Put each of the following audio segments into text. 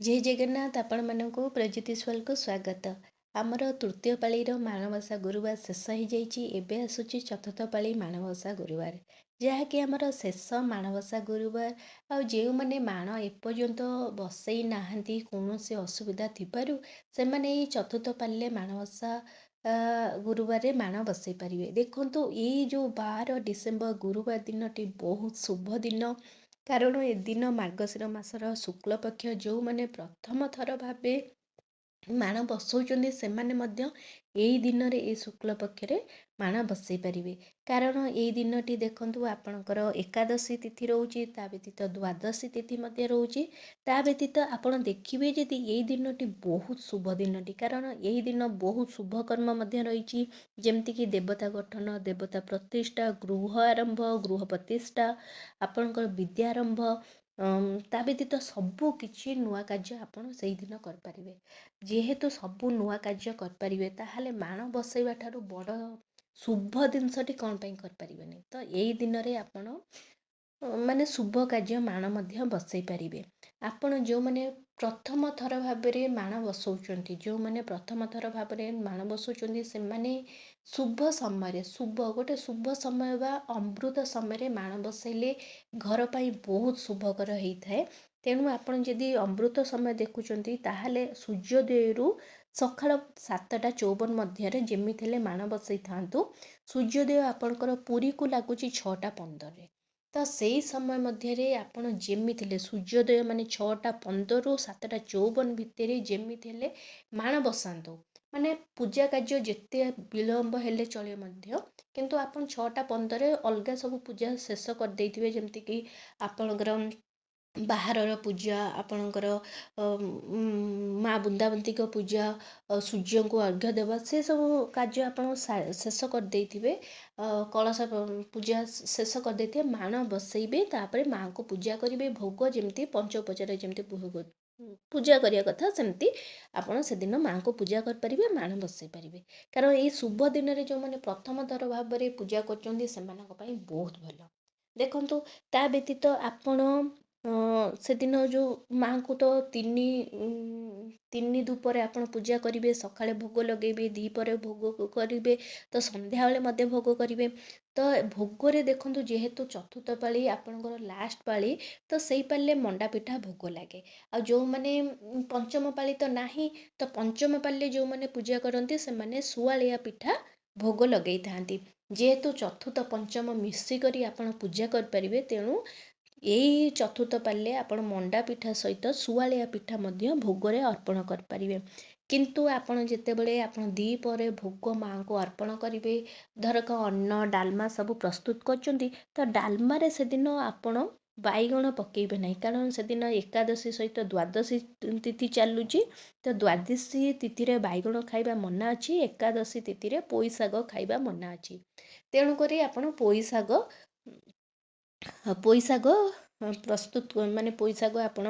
ଜୟ ଜଗନ୍ନାଥ ଆପଣମାନଙ୍କୁ ପ୍ରଜ୍ୟୋତିଷୱାଲକୁ ସ୍ୱାଗତ। ଆମର ତୃତୀୟ ପାଳିର ମାଣବସା ଗୁରୁବାର ଶେଷ ହେଇଯାଇଛି। ଏବେ ଆସୁଛି ଚତୁର୍ଥ ପାଳି ମାଣବସା ଗୁରୁବାର, ଯାହାକି ଆମର ଶେଷ ମାଣବସା ଗୁରୁବାର। ଆଉ ଯେଉଁମାନେ ମାଣ ଏପର୍ଯ୍ୟନ୍ତ ବସେଇ ନାହାନ୍ତି କୌଣସି ଅସୁବିଧା ଥିବାରୁ ସେମାନେ ଏଇ ଚତୁର୍ଥ ପାଳିରେ ମାଣବସା ଗୁରୁବାରରେ ମାଣ ବସେଇ ପାରିବେ। ଦେଖନ୍ତୁ, ଏଇ ଯେଉଁ 12 ଡିସେମ୍ବର ଗୁରୁବାର ଦିନଟି ବହୁତ ଶୁଭ ଦିନ। କାରଣ ଏଦିନ ମାର୍ଗଶିର ମାସର ଶୁକ୍ଳପକ୍ଷ ଯେଉଁମାନେ ପ୍ରଥମ ଥର ଭାବେ ମାଣ ବସଉଛନ୍ତି ସେମାନେ ମଧ୍ୟ ଏଇ ଦିନରେ ଏଇ ଶୁକ୍ଳ ପକ୍ଷରେ ମାଣ ବସେଇ ପାରିବେ। କାରଣ ଏଇ ଦିନଟି ଦେଖନ୍ତୁ, ଆପଣଙ୍କର ଏକାଦଶୀ ତିଥି ରହୁଛି, ତା ବ୍ୟତୀତ ଦ୍ୱାଦଶୀ ତିଥି ମଧ୍ୟ ରହୁଛି। ତା ବ୍ୟତୀତ ଆପଣ ଦେଖିବେ ଯଦି ଏଇ ଦିନଟି ବହୁତ ଶୁଭ ଦିନଟି, କାରଣ ଏଇ ଦିନ ବହୁତ ଶୁଭ କର୍ମ ମଧ୍ୟ ରହିଛି। ଯେମିତିକି ଦେବତା ଗଠନ, ଦେବତା ପ୍ରତିଷ୍ଠା, ଗୃହ ଆରମ୍ଭ, ଗୃହ ପ୍ରତିଷ୍ଠା, ଆପଣଙ୍କର ବିଦ୍ୟା ଆରମ୍ଭ, ତା ବ୍ୟତୀତ ସବୁ କିଛି ନୂଆ କାର୍ଯ୍ୟ ଆପଣ ସେଇଦିନ କରିପାରିବେ। ଯେହେତୁ ସବୁ ନୂଆ କାର୍ଯ୍ୟ କରିପାରିବେ, ତାହେଲେ ମାଣ ବସେଇବା ଠାରୁ ବଡ଼ ଶୁଭ ଜିନିଷଟି କ'ଣ ପାଇଁ କରିପାରିବେନି। ତ ଏଇ ଦିନରେ ଆପଣ ମାନେ ଶୁଭ କାର୍ଯ୍ୟ ମାଣ ମଧ୍ୟ ବସେଇ ପାରିବେ। ଆପଣ ଯେଉଁମାନେ ପ୍ରଥମ ଥର ଭାବରେ ମାଣ ବସଉଛନ୍ତି, ଯେଉଁମାନେ ପ୍ରଥମ ଥର ଭାବରେ ମାଣ ବସଉଛନ୍ତି, ସେମାନେ ଶୁଭ ସମୟରେ ଗୋଟେ ଶୁଭ ସମୟ ବା ଅମୃତ ସମୟରେ ମାଣ ବସେଇଲେ ଘର ପାଇଁ ବହୁତ ଶୁଭକର ହେଇଥାଏ। ତେଣୁ ଆପଣ ଯଦି ଅମୃତ ସମୟ ଦେଖୁଛନ୍ତି, ତାହେଲେ ସୂର୍ଯ୍ୟୋଦୟରୁ ସକାଳ 7ଟା 54 ମଧ୍ୟରେ ଯେମିତି ହେଲେ ମାଣ ବସେଇଥାନ୍ତୁ। ସୂର୍ଯ୍ୟୋଦୟ ଆପଣଙ୍କର ପୁରୀକୁ ଲାଗୁଛି 6ଟା 15ରେ। ତ ସେଇ ସମୟ ମଧ୍ୟରେ ଆପଣ ଯେମିତି ହେଲେ ସୂର୍ଯ୍ୟୋଦୟ ମାନେ 6ଟା 15ରୁ 7ଟା 54 ଭିତରେ ଯେମିତି ହେଲେ ମାଣ ବସାନ୍ତୁ। ମାନେ ପୂଜା କାର୍ଯ୍ୟ ଯେତେ ବିଳମ୍ବ ହେଲେ ଚଳିବ ମଧ୍ୟ, କିନ୍ତୁ ଆପଣ 6ଟା 15ରେ ଅଲଗା ସବୁ ପୂଜା ଶେଷ କରିଦେଇଥିବେ। ଯେମିତିକି ଆପଣଙ୍କର ବାହାରର ପୂଜା, ଆପଣଙ୍କର ମା ବୃନ୍ଦାବତୀଙ୍କ ପୂଜା, ସୂର୍ଯ୍ୟଙ୍କୁ ଅର୍ଘ୍ୟ ଦେବା, ସେସବୁ କାର୍ଯ୍ୟ ଆପଣ ଶେଷ କରିଦେଇଥିବେ। କଳସ ପୂଜା ଶେଷ କରିଦେଇଥିବେ। ମାଣ ବସେଇବେ, ତାପରେ ମାଙ୍କୁ ପୂଜା କରିବେ। ଭୋଗ ଯେମିତି ପଞ୍ଚୋପଚାର ଯେମିତି ଭୋଗ ପୂଜା କରିବା କଥା, ସେମିତି ଆପଣ ସେଦିନ ମାଙ୍କୁ ପୂଜା କରିପାରିବେ, ମାଣ ବସେଇ ପାରିବେ। କାରଣ ଏଇ ଶୁଭ ଦିନରେ ଯେଉଁମାନେ ପ୍ରଥମ ଥର ଭାବରେ ପୂଜା କରୁଛନ୍ତି ସେମାନଙ୍କ ପାଇଁ ବହୁତ ଭଲ। ଦେଖନ୍ତୁ, ତା ବ୍ୟତୀତ ଆପଣ ସେଦିନ ଯେଉଁ ମାଙ୍କୁ ତ ତିନି ଧୂପରେ ଆପଣ ପୂଜା କରିବେ। ସକାଳେ ଭୋଗ ଲଗେଇବେ, ଦ୍ୱିପହରେ ଭୋଗ କରିବେ, ତ ସନ୍ଧ୍ୟାବେଳେ ମଧ୍ୟ ଭୋଗ କରିବେ। ତ ଭୋଗରେ ଦେଖନ୍ତୁ, ଯେହେତୁ ଚତୁର୍ଥ ପାଳି ଆପଣଙ୍କର ଲାଷ୍ଟ ପାଳି, ତ ସେଇ ପାଳିରେ ମଣ୍ଡା ପିଠା ଭୋଗ ଲାଗେ। ଆଉ ଯେଉଁମାନେ ପଞ୍ଚମ ପାଳି ତ ନାହିଁ, ତ ପଞ୍ଚମ ପାଳିରେ ଯେଉଁମାନେ ପୂଜା କରନ୍ତି ସେମାନେ ସୁଆଳିଆ ପିଠା ଭୋଗ ଲଗେଇଥାନ୍ତି। ଯେହେତୁ ଚତୁର୍ଥ ପଞ୍ଚମ ମିଶିକରି ଆପଣ ପୂଜା କରିପାରିବେ, ତେଣୁ ଏଇ ଚତୁର୍ଥ ପାଳିରେ ଆପଣ ମଣ୍ଡା ପିଠା ସହିତ ସୁଆଳିଆ ପିଠା ମଧ୍ୟ ଭୋଗରେ ଅର୍ପଣ କରିପାରିବେ। କିନ୍ତୁ ଆପଣ ଯେତେବେଳେ ଆପଣ ଦ୍ୱିପହରେ ଭୋଗ ମାଙ୍କୁ ଅର୍ପଣ କରିବେ, ଧରକ ଅନ୍ନ ଡାଲମା ସବୁ ପ୍ରସ୍ତୁତ କରିଛନ୍ତି, ତ ଡାଲମାରେ ସେଦିନ ଆପଣ ବାଇଗଣ ପକେଇବେ ନାହିଁ। କାରଣ ସେଦିନ ଏକାଦଶୀ ସହିତ ଦ୍ୱାଦଶୀ ତିଥି ଚାଲୁଛି। ତ ଦ୍ୱାଦଶୀ ତିଥିରେ ବାଇଗଣ ଖାଇବା ମନା ଅଛି, ଏକାଦଶୀ ତିଥିରେ ପୋଇ ଶାଗ ଖାଇବା ମନା ଅଛି। ତେଣୁକରି ଆପଣ ପୋଇ ଶାଗ ପ୍ରସ୍ତୁତ ମାନେ ପୋଇ ଶାଗ ଆପଣ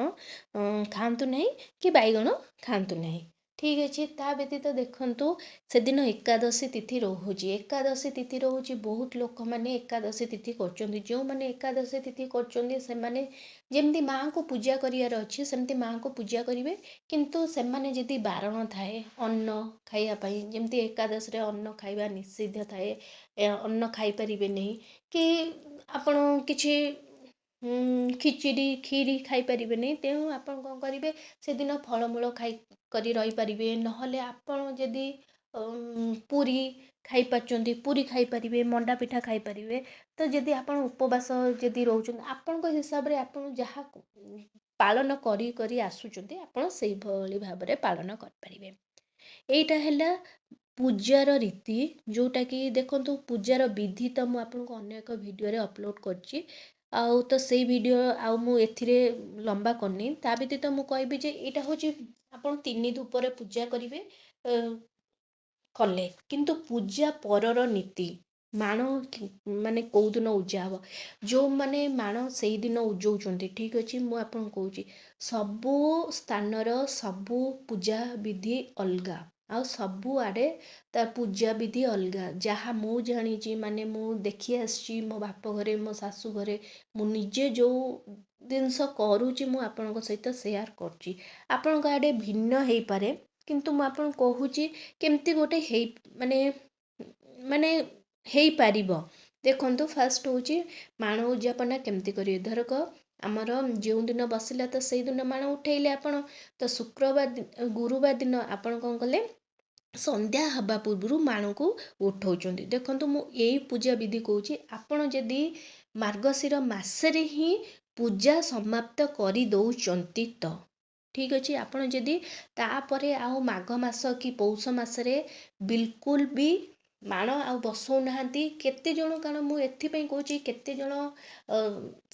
ଖାଆନ୍ତୁ ନାହିଁ, କି ବାଇଗଣ ଖାଆନ୍ତୁ ନାହିଁ। ଠିକ୍ ଅଛି। ତା ବ୍ୟତୀତ ଦେଖନ୍ତୁ, ସେଦିନ ଏକାଦଶୀ ତିଥି ରହୁଛି। ଏକାଦଶୀ ତିଥି ରହୁଛି, ବହୁତ ଲୋକମାନେ ଏକାଦଶୀ ତିଥି କରୁଛନ୍ତି। ଯେଉଁମାନେ ଏକାଦଶୀ ତିଥି କରୁଛନ୍ତି ସେମାନେ ଯେମିତି ମାଙ୍କୁ ପୂଜା କରିବାର ଅଛି, ସେମିତି ମାଙ୍କୁ ପୂଜା କରିବେ। କିନ୍ତୁ ସେମାନେ ଯଦି ବାରଣ ଥାଏ ଅନ୍ନ ଖାଇବା ପାଇଁ, ଯେମିତି ଏକାଦଶୀରେ ଅନ୍ନ ଖାଇବା ନିଷିଦ୍ଧ ଥାଏ, ଅନ୍ନ ଖାଇପାରିବେ ନାହିଁ, କି ଆପଣ କିଛି ଖିରି ଖାଇପାରିବେନି, ତେଣୁ ଆପଣ କ'ଣ କରିବେ, ସେଦିନ ଫଳମୂଳ କରି ରହିପାରିବେ। ନହେଲେ ଆପଣ ଯଦି ପୁରୀ ଖାଇପାରୁଛନ୍ତି, ପୁରୀ ଖାଇପାରିବେ, ମଣ୍ଡା ପିଠା ଖାଇପାରିବେ। ତ ଯଦି ଆପଣ ଉପବାସ ଯଦି ରହୁଛନ୍ତି, ଆପଣଙ୍କ ହିସାବରେ ଆପଣ ଯାହା ପାଳନ କରି ଆସୁଛନ୍ତି, ଆପଣ ସେଇଭଳି ଭାବରେ ପାଳନ କରିପାରିବେ। ଏଇଟା ହେଲା ପୂଜାର ରୀତି, ଯେଉଁଟାକି ଦେଖନ୍ତୁ, ପୂଜାର ବିଧି ତ ମୁଁ ଆପଣଙ୍କୁ ଅନ୍ୟ ଏକ ଭିଡ଼ିଓରେ ଅପଲୋଡ଼ କରିଛି। ଆଉ ତ ସେଇ ଭିଡ଼ିଓ ଆଉ ମୁଁ ଏଥିରେ ଲମ୍ବା କରିନି। ତା ବ୍ୟତୀତ ମୁଁ କହିବି ଯେ ଏଇଟା ହେଉଛି ଆପଣ 3 ଧୂପରେ ପୂଜା କରିବେ କଲେ, କିନ୍ତୁ ପୂଜା ପରର ନୀତି ମାଣ ମାନେ କେଉଁଦିନ ଉଜା ହବ, ଯେଉଁମାନେ ମାଣ ସେଇଦିନ ଉଜଉଛନ୍ତି, ଠିକ୍ ଅଛି, ମୁଁ ଆପଣଙ୍କୁ କହୁଛି ସବୁ ସ୍ଥାନର ସବୁ ପୂଜା ବିଧି ଅଲଗା। ଆଉ ସବୁଆଡ଼େ ତା ପୂଜା ବିଧି ଅଲଗା। ଯାହା ମୁଁ ଜାଣିଛି ମାନେ ମୁଁ ଦେଖି ଆସିଛି ମୋ ବାପ ଘରେ ମୋ ଶାଶୁ ଘରେ, ମୁଁ ନିଜେ ଯେଉଁ ଜିନିଷ କରୁଛି ମୁଁ ଆପଣଙ୍କ ସହିତ ସେୟାର କରୁଛି। ଆପଣଙ୍କ ଆଡ଼େ ଭିନ୍ନ ହେଇପାରେ, କିନ୍ତୁ ମୁଁ ଆପଣଙ୍କୁ କହୁଛି କେମିତି ଗୋଟେ ମାନେ ମାନେ ହେଇପାରିବ। ଦେଖନ୍ତୁ ଫାଷ୍ଟ ହେଉଛି ମାଣ ଉଯାପନା କେମିତି କରିବେ। ଧରକ ଆମର ଯେଉଁ ଦିନ ବସିଲା ତ ସେଇଦିନ ମାଣ ଉଠେଇଲେ ଆପଣ, ତ ଗୁରୁବାର ଦିନ ଆପଣ କ'ଣ କଲେ, ସନ୍ଧ୍ୟା ହେବା ପୂର୍ବରୁ ମାଣକୁ ଉଠଉଛନ୍ତି। ଦେଖନ୍ତୁ ମୁଁ ଏଇ ପୂଜା ବିଧି କହୁଛି, ଆପଣ ଯଦି ମାର୍ଗଶିର ମାସରେ ହିଁ ପୂଜା ସମାପ୍ତ କରିଦେଉଛନ୍ତି ତ ଠିକ୍ ଅଛି। ଆପଣ ଯଦି ତାପରେ ଆଉ ମାଘ ମାସ କି ପୌଷ ମାସରେ ବିଲକୁଲ ବି ମାଣ ଆଉ ବସଉନାହାନ୍ତି, କେତେଜଣ, କାରଣ ମୁଁ ଏଥିପାଇଁ କହୁଛି କେତେଜଣ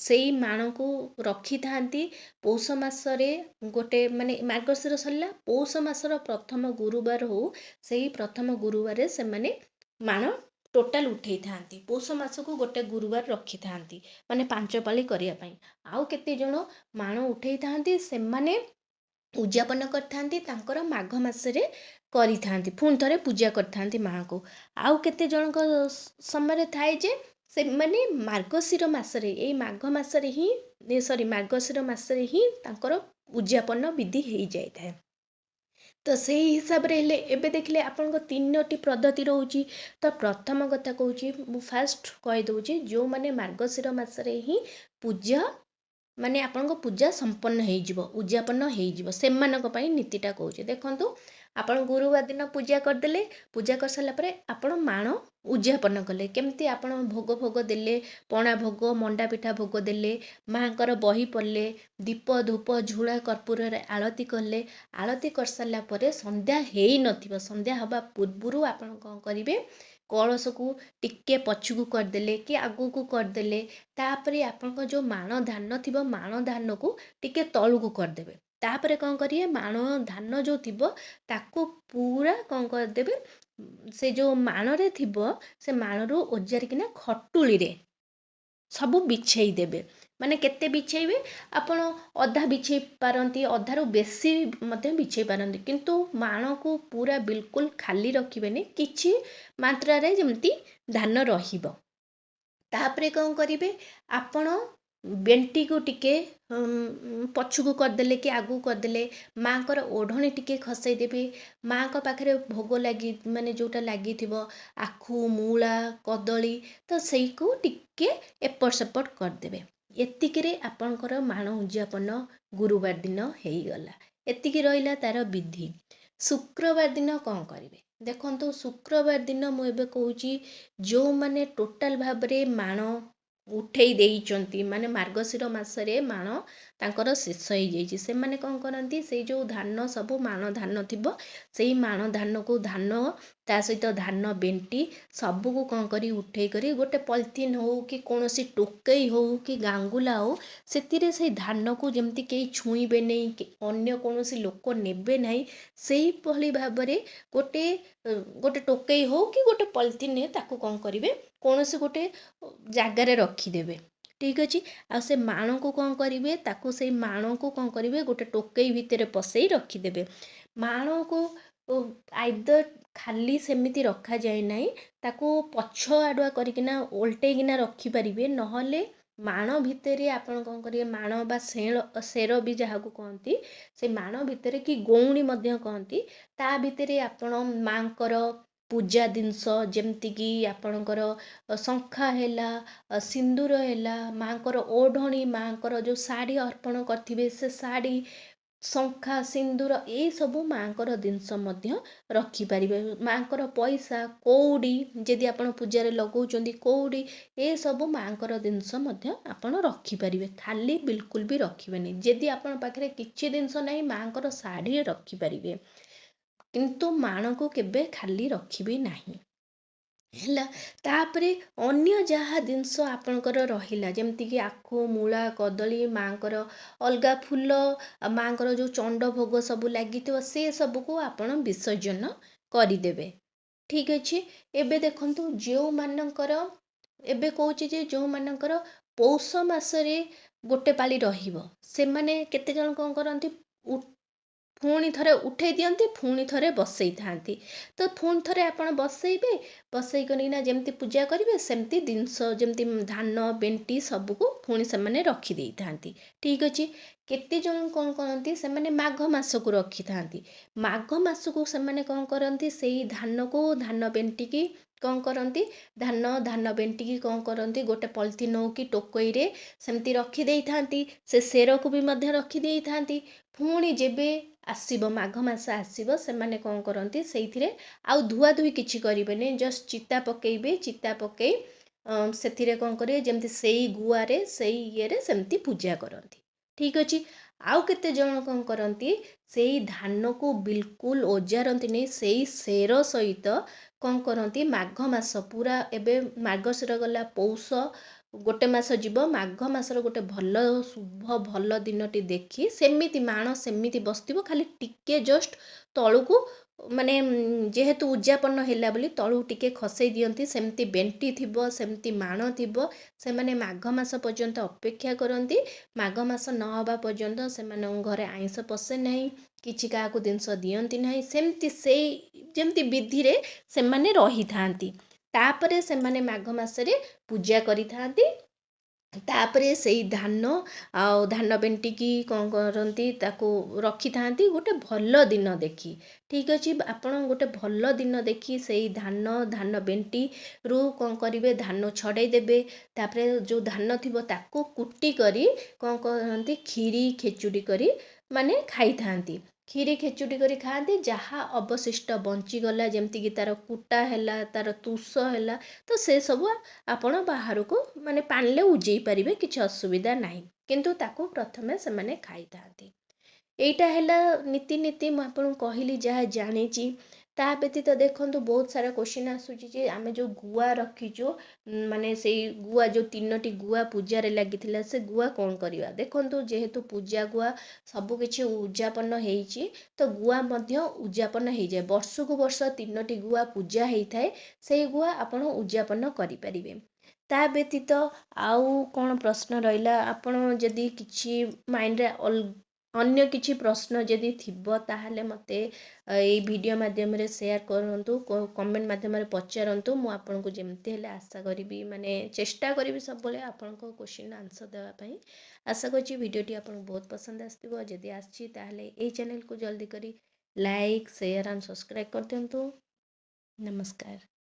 ସେଇ ମାଣକୁ ରଖିଥାନ୍ତି ପୌଷ ମାସରେ, ଗୋଟେ ମାନେ ମାର୍ଗଶିର ସରିଲା ପୌଷ ମାସର ପ୍ରଥମ ଗୁରୁବାର ହଉ, ସେଇ ପ୍ରଥମ ଗୁରୁବାରରେ ସେମାନେ ମାଣ ଟୋଟାଲ ଉଠେଇଥାନ୍ତି। ପୌଷ ମାସକୁ ଗୋଟେ ଗୁରୁବାର ରଖିଥାନ୍ତି ମାନେ 5 ପାଳି କରିବା ପାଇଁ। ଆଉ କେତେଜଣ ମାଣ ଉଠେଇଥାନ୍ତି ସେମାନେ ଉଯାପନ କରିଥାନ୍ତି, ତାଙ୍କର ମାଘ ମାସରେ କରିଥାନ୍ତି, ପୁଣି ଥରେ ପୂଜା କରିଥାନ୍ତି ମାଙ୍କୁ। ଆଉ କେତେ ଜଣଙ୍କ ସମୟରେ ଥାଏ ଯେ ସେମାନେ ମାର୍ଗଶିର ମାସରେ, ଏଇ ମାଘ ମାସରେ ହିଁ ମାର୍ଗଶିର ମାସରେ ହିଁ ତାଙ୍କର ଉଯାପନ ବିଧି ହେଇଯାଇଥାଏ। ତ ସେଇ ହିସାବରେ ହେଲେ ଏବେ ଦେଖିଲେ ଆପଣଙ୍କ 3ଟି ପଦ୍ଧତି ରହୁଛି। ତ ପ୍ରଥମ କଥା କହୁଛି, ମୁଁ ଫାଷ୍ଟ କହିଦେଉଛି, ଯେଉଁମାନେ ମାର୍ଗଶିର ମାସରେ ହିଁ ପୂଜା ମାନେ ଆପଣଙ୍କ ପୂଜା ସମ୍ପନ୍ନ ହେଇଯିବ, ଉଯାପନ ହେଇଯିବ, ସେମାନଙ୍କ ପାଇଁ ନୀତିଟା କହୁଛି। ଦେଖନ୍ତୁ ଆପଣ ଗୁରୁବାର ଦିନ ପୂଜା କରିଦେଲେ, ପୂଜା କରିସାରିଲା ପରେ ଆପଣ ମାଣ ଉଯାପନ କଲେ। କେମିତି ଆପଣ ଭୋଗ ଦେଲେ, ପଣା ଭୋଗ, ମଣ୍ଡା ପିଠା ଭୋଗ ଦେଲେ, ମାଙ୍କର ବହି ପଢ଼ିଲେ, ଦୀପ ଧୂପ ଝୁଣା କର୍ପୂରରେ ଆଳତି କଲେ। ଆଳତି କରିସାରିଲା ପରେ ସନ୍ଧ୍ୟା ହେଇନଥିବ, ସନ୍ଧ୍ୟା ହେବା ପୂର୍ବରୁ ଆପଣ କ'ଣ କରିବେ, କଳସକୁ ଟିକେ ପଛକୁ କରିଦେଲେ କି ଆଗକୁ କରିଦେଲେ, ତାପରେ ଆପଣଙ୍କ ଯେଉଁ ମାଣ ଧାନ ଥିବ ମାଣ ଧାନକୁ ଟିକେ ତଳକୁ କରିଦେବେ। ତାପରେ କ'ଣ କରିବେ, ମାଣ ଧାନ ଯେଉଁ ଥିବ ତାକୁ ପୁରା କ'ଣ କରିଦେବେ, ସେ ଯେଉଁ ମାଣରେ ଥିବ ସେ ମାଣରୁ ଓଜାରିକିନା ଖଟୁଳିରେ ସବୁ ବିଛେଇ ଦେବେ। ମାନେ କେତେ ବିଛେଇବେ, ଆପଣ ଅଧା ବିଛେଇ ପାରନ୍ତି, ଅଧାରୁ ବେଶୀ ମଧ୍ୟ ବିଛେଇ ପାରନ୍ତି, କିନ୍ତୁ ମାଣକୁ ପୁରା ବିଲକୁଲ ଖାଲି ରଖିବେନି, କିଛି ମାତ୍ରାରେ ଯେମିତି ଧାନ ରହିବ। ତାପରେ କ'ଣ କରିବେ, ଆପଣ ବେଣ୍ଟିକୁ ଟିକେ ପଛକୁ କରିଦେଲେ କି ଆଗକୁ କରିଦେଲେ, ମାଙ୍କର ଓଢ଼ଣୀ ଟିକେ ଖସେଇ ଦେବେ। ମାଙ୍କ ପାଖରେ ଭୋଗ ମାନେ ଯେଉଁଟା ଲାଗିଥିବ ଆଖୁ, ମୂଳା, କଦଳୀ, ତ ସେଇକୁ ଟିକେ ଏପଟ ସେପଟ କରିଦେବେ। ଏତିକିରେ ଆପଣଙ୍କର ମାଣ ଉଯାପନ ଗୁରୁବାର ଦିନ ହେଇଗଲା। ଏତିକି ରହିଲା ତାର ବିଧି। ଶୁକ୍ରବାର ଦିନ କ'ଣ କରିବେ, ଦେଖନ୍ତୁ ଶୁକ୍ରବାର ଦିନ ମୁଁ ଏବେ କହୁଛି, ଯେଉଁମାନେ ଟୋଟାଲ ଭାବରେ ମାଣ ଉଠେଇ ଦେଇଛନ୍ତି, ମାନେ ମାର୍ଗଶିର ମାସରେ ମାଣ ତାଙ୍କର ଶେଷ ହେଇଯାଇଛି, ସେମାନେ କ'ଣ କରନ୍ତି, ସେଇ ଯେଉଁ ଧାନ ସବୁ ମାଣ ଧାନ ଥିବ, ସେଇ ମାଣ ଧାନକୁ ତା ସହିତ ଧାନ ବେଣ୍ଟି ସବୁକୁ କ'ଣ କରି ଉଠେଇ କରି ଗୋଟେ ପଲିଥିନ୍ ହଉ କି କୌଣସି ଟୋକେଇ ହଉ କି ଗାଙ୍ଗୁଲା ହଉ, ସେଥିରେ ସେଇ ଧାନକୁ ଯେମିତି କେହି ଛୁଇଁବେ ନାହିଁ, କି ଅନ୍ୟ କୌଣସି ଲୋକ ନେବେ ନାହିଁ, ସେଇଭଳି ଭାବରେ ଗୋଟେ ଟୋକେଇ ହଉ କି ଗୋଟେ ପଲିଥିନ୍ ତାକୁ କ'ଣ କରିବେ, କୌଣସି ଗୋଟେ ଜାଗାରେ ରଖିଦେବେ। ଠିକ୍ ଅଛି। ଆଉ ସେ ମାଣକୁ କ'ଣ କରିବେ, ତାକୁ ସେଇ ମାଣକୁ କ'ଣ କରିବେ, ଗୋଟେ ଟୋକେଇ ଭିତରେ ପସେଇ ରଖିଦେବେ। ମାଣକୁ ଆଇଦର ଖାଲି ସେମିତି ରଖାଯାଏ ନାହିଁ, ତାକୁ ପଛ ଆଡ଼ୁଆ କରିକିନା ଓଲଟେଇକିନା ରଖିପାରିବେ, ନହେଲେ ମାଣ ଭିତରେ ଆପଣ କ'ଣ କରିବେ, ମାଣ ବା ସେର ବି ଯାହାକୁ କହନ୍ତି, ସେ ମାଣ ଭିତରେ କି ଗଉଣୀ ମଧ୍ୟ କହନ୍ତି, ତା ଭିତରେ ଆପଣ ମାଙ୍କର ପୂଜା ଜିନିଷ ଯେମିତିକି ଆପଣଙ୍କର ଶଙ୍ଖା ହେଲା, ସିନ୍ଦୁର ହେଲା, ମାଙ୍କର ଓଢ଼ଣୀ, ମାଙ୍କର ଯେଉଁ ଶାଢ଼ୀ ଅର୍ପଣ କରିଥିବେ ସେ ଶାଢ଼ୀ, ଶଙ୍ଖା, ସିନ୍ଦୁର, ଏଇସବୁ ମାଙ୍କର ଜିନିଷ ମଧ୍ୟ ରଖିପାରିବେ। ମାଙ୍କର ପଇସା, କଉଡ଼ି, ଯଦି ଆପଣ ପୂଜାରେ ଲଗାଉଛନ୍ତି କଉଡ଼ି, ଏସବୁ ମାଙ୍କର ଜିନିଷ ମଧ୍ୟ ଆପଣ ରଖିପାରିବେ। ଖାଲି ବିଲକୁଲ ବି ରଖିବେନି। ଯଦି ଆପଣଙ୍କ ପାଖରେ କିଛି ଜିନିଷ ନାହିଁ, ମାଙ୍କର ଶାଢ଼ୀ ରଖିପାରିବେ, କିନ୍ତୁ ମାଣକୁ କେବେ ଖାଲି ରଖିବେ ନାହିଁ। ହେଲା। ତାପରେ ଅନ୍ୟ ଯାହା ଜିନିଷ ଆପଣଙ୍କର ରହିଲା, ଯେମିତିକି ଆଖୁ, ମୂଳା, କଦଳୀ, ମାଙ୍କର ଅଲଗା ଫୁଲ, ମାଙ୍କର ଯେଉଁ ଚଣ୍ଡ ଭୋଗ ସବୁ ଲାଗିଥିବ, ସେ ସବୁକୁ ଆପଣ ବିସର୍ଜନ କରିଦେବେ। ଠିକ୍ ଅଛି। ଏବେ ଦେଖନ୍ତୁ ଏବେ କହୁଛି ଯେ ଯେଉଁମାନଙ୍କର ପୌଷ ମାସରେ ଗୋଟେ ପାଳି ରହିବ, ସେମାନେ କେତେଜଣ କ'ଣ କରନ୍ତି, ପୁଣି ଥରେ ଉଠେଇ ଦିଅନ୍ତି, ପୁଣି ଥରେ ବସେଇଥାନ୍ତି। ତ ପୁଣି ଥରେ ଆପଣ ବସେଇବେ, ବସେଇ କରିକିନା ଯେମିତି ପୂଜା କରିବେ ସେମିତି ଜିନିଷ ଯେମିତି ଧାନ ବେଣ୍ଟି ସବୁକୁ ପୁଣି ସେମାନେ ରଖିଦେଇଥାନ୍ତି। ଠିକ୍ ଅଛି। କେତେ ଜଣ କ'ଣ କରନ୍ତି, ସେମାନେ ମାଘ ମାସକୁ ରଖିଥାନ୍ତି। ମାଘ ମାସକୁ ସେମାନେ କ'ଣ କରନ୍ତି, ସେଇ ଧାନକୁ ଧାନ ବେଣ୍ଟିକି କ'ଣ କରନ୍ତି, ଧାନ ବେଣ୍ଟିକି କ'ଣ କରନ୍ତି, ଗୋଟେ ପଲିଥିନ୍ ହଉ କି ଟୋକଇରେ ସେମିତି ରଖିଦେଇଥାନ୍ତି। ସେ ସେରକୁ ବି ମଧ୍ୟ ରଖିଦେଇଥାନ୍ତି। ପୁଣି ଯେବେ ଆସିବ ମାଘ ମାସ ଆସିବ, ସେମାନେ କ'ଣ କରନ୍ତି, ସେଇଥିରେ ଆଉ ଧୁଆଧୁଇ କିଛି କରିବେନି, ଜଷ୍ଟ ଚିତା ପକେଇବେ। ଚିତା ପକେଇ ସେଥିରେ କ'ଣ କରିବେ, ଯେମିତି ସେଇ ଗୁଆରେ ସେଇ ଇଏରେ ସେମିତି ପୂଜା କରନ୍ତି। ଠିକ୍ ଅଛି। ଆଉ କେତେ ଜଣ କ'ଣ କରନ୍ତି, ସେଇ ଧାନକୁ ବିଲକୁଲ ଓଜାରନ୍ତିନି, ସେଇ ସେର ସହିତ କ'ଣ କରନ୍ତି, ମାଘ ମାସ ପୁରା ଏବେ ମାର୍ଗଶିର ଗଲା, ପୌଷ ଗୋଟେ ମାସ ଯିବ, ମାଘ ମାସର ଗୋଟେ ଭଲ ଶୁଭ ଭଲ ଦିନଟି ଦେଖି ସେମିତି ମାଣ ସେମିତି ବସିଥିବ, ଖାଲି ଟିକେ ଜଷ୍ଟ ତଳୁକୁ ମାନେ ଯେହେତୁ ଉଯାପନ ହେଲା ବୋଲି ତଳୁ ଟିକେ ଖସେଇ ଦିଅନ୍ତି। ସେମିତି ବେଣ୍ଟି ଥିବ, ସେମିତି ମାଣ ଥିବ। ସେମାନେ ମାଘ ମାସ ପର୍ଯ୍ୟନ୍ତ ଅପେକ୍ଷା କରନ୍ତି। ମାଘ ମାସ ନ ହେବା ପର୍ଯ୍ୟନ୍ତ ସେମାନଙ୍କ ଘରେ ଆଇଁଷ ପଶେ ନାହିଁ, କିଛି କାହାକୁ ଜିନିଷ ଦିଅନ୍ତି ନାହିଁ। ସେମିତି ସେଇ ଯେମିତି ବିଧିରେ ସେମାନେ ରହିଥାନ୍ତି। ତାପରେ ସେମାନେ ମାଘ ମାସରେ ପୂଜା କରିଥାନ୍ତି। ତାପରେ ସେଇ ଧାନ ଆଉ ଧାନ ବେଣ୍ଟିକି କ'ଣ କରନ୍ତି, ତାକୁ ରଖିଥାନ୍ତି ଗୋଟେ ଭଲ ଦିନ ଦେଖି। ଠିକ୍ ଅଛି। ଆପଣ ଗୋଟେ ଭଲ ଦିନ ଦେଖି ସେଇ ଧାନ ବେଣ୍ଟିରୁ କ'ଣ କରିବେ, ଧାନ ଛଡ଼େଇ ଦେବେ। ତାପରେ ଯେଉଁ ଧାନ ଥିବ ତାକୁ କୁଟି କରି କ'ଣ କରନ୍ତି, କ୍ଷୀରି ଖେଚୁଡ଼ି କରି ମାନେ ଖାଇଥାନ୍ତି। କ୍ଷୀରି ଖେଚୁଡ଼ି କରି ଖାଆନ୍ତି। ଯାହା ଅବଶିଷ୍ଟ ବଞ୍ଚିଗଲା, ଯେମିତିକି ତାର କୁଟା ହେଲା, ତାର ତୁଷ ହେଲା, ତ ସେସବୁ ଆପଣ ବାହାରକୁ ମାନେ ପାଣିରେ ଉଜେଇ ପାରିବେ, କିଛି ଅସୁବିଧା ନାହିଁ। କିନ୍ତୁ ତାକୁ ପ୍ରଥମେ ସେମାନେ ଖାଇଥାନ୍ତି। ଏଇଟା ହେଲା ନୀତି ମୁଁ ଆପଣଙ୍କୁ କହିଲି ଯାହା ଜାଣିଛି। ତା ବ୍ୟତୀତ ଦେଖନ୍ତୁ, ବହୁତ ସାରା କୋଶ୍ଚିନ୍ ଆସୁଛି ଯେ ଆମେ ଯେଉଁ ଗୁଆ ରଖିଛୁ, ମାନେ ସେଇ ଗୁଆ ଯେଉଁ 3ଟି ଗୁଆ ପୂଜାରେ ଲାଗିଥିଲା, ସେ ଗୁଆ କ'ଣ କରିବା। ଦେଖନ୍ତୁ, ଯେହେତୁ ପୂଜା ଗୁଆ ସବୁ କିଛି ଉଯାପନ ହେଇଛି, ତ ଗୁଆ ମଧ୍ୟ ଉଯାପନ ହେଇଯାଏ। ବର୍ଷକୁ ବର୍ଷ 3ଟି ଗୁଆ ପୂଜା ହେଇଥାଏ, ସେଇ ଗୁଆ ଆପଣ ଉଯାପନ କରିପାରିବେ। ତା ବ୍ୟତୀତ ଆଉ କ'ଣ ପ୍ରଶ୍ନ ରହିଲା, ଆପଣ ଯଦି କିଛି ମାଇଣ୍ଡରେ ଅନ୍ୟ କିଛି ପ୍ରଶ୍ନ ଯଦି ଥିବ, ତାହେଲେ ମୋତେ ଏଇ ଭିଡ଼ିଓ ମାଧ୍ୟମରେ ସେୟାର କରନ୍ତୁ, କମେଣ୍ଟ ମାଧ୍ୟମରେ ପଚାରନ୍ତୁ। ମୁଁ ଆପଣଙ୍କୁ ଯେମିତି ହେଲେ ଆଶା କରିବି, ମାନେ ଚେଷ୍ଟା କରିବି ସବୁବେଳେ ଆପଣଙ୍କ କୋଶ୍ଚିନ୍ର ଆନ୍ସର ଦେବା ପାଇଁ। ଆଶା କରୁଛି ଭିଡ଼ିଓଟି ଆପଣଙ୍କୁ ବହୁତ ପସନ୍ଦ ଆସିଥିବ। ଯଦି ଆସିଛି ତାହେଲେ ଏଇ ଚ୍ୟାନେଲକୁ ଜଲ୍ଦି କରି ଲାଇକ୍ ସେୟାର ଆଣ୍ଡ ସବସ୍କ୍ରାଇବ୍ କରିଦିଅନ୍ତୁ। ନମସ୍କାର।